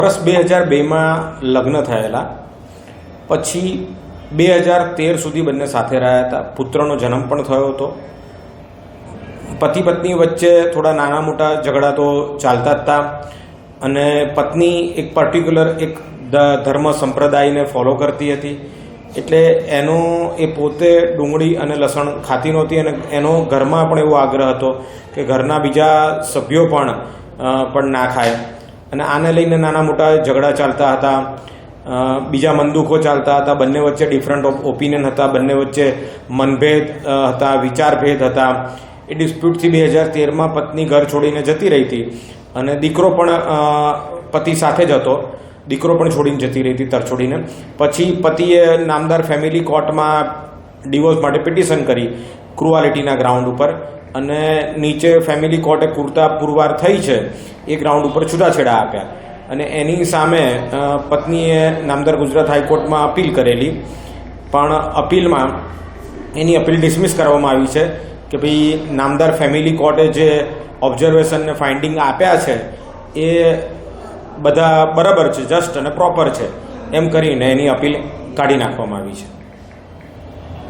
વર્ષ 2002માં લગ્ન થયેલા, પછી 2013 સુધી બંને સાથે રહ્યા હતા. પુત્રનો જન્મ પણ થયો હતો. પતિ પત્ની વચ્ચે થોડા નાના મોટા ઝઘડા તો ચાલતા જ હતા અને પત્ની એક પર્ટિક્યુલર એક ધર્મ સંપ્રદાયને ફોલો કરતી હતી, એટલે એ પોતે ડુંગળી અને લસણ ખાતી નહોતી અને એનો ઘરમાં પણ એવો આગ્રહ હતો કે ઘરના બીજા સભ્યો પણ ના ખાય. અને આને લઈને નાના મોટા ઝઘડા ચાલતા હતા, બીજા મનદુખો ચાલતા હતા. બંને વચ્ચે ડિફરન્ટ ઓપિનિયન હતા, બંને વચ્ચે મનભેદ હતા, વિચારભેદ હતા. એ ડિસ્પ્યુટથી 2013માં પત્ની ઘર છોડીને જતી રહી હતી અને દીકરો પણ પતિ સાથે જ હતો. દીકરો પણ છોડીને જતી રહી હતી તરછોડીને. પછી પતિએ નામદાર ફેમિલી કોર્ટમાં ડિવોર્સ માટે પિટિશન કરી ક્રુઆલિટીના ગ્રાઉન્ડ ઉપર, અને નીચે ફેમિલી કોર્ટે પુરવાર થઈ છે એ ગ્રાઉન્ડ ઉપર છૂટાછેડા આપ્યા. અને એની સામે પત્નીએ નામદાર ગુજરાત હાઈકોર્ટમાં અપીલ કરેલી, પણ એની અપીલ ડિસમિસ કરવામાં આવી છે કે ભાઈ નામદાર ફેમિલી કોર્ટે જે ઓબ્ઝર્વેશન ને ફાઇન્ડિંગ આપ્યા છે એ બધા બરાબર છે, જસ્ટ અને પ્રોપર છે, એમ કરીને એની અપીલ કાઢી નાખવામાં આવી છે.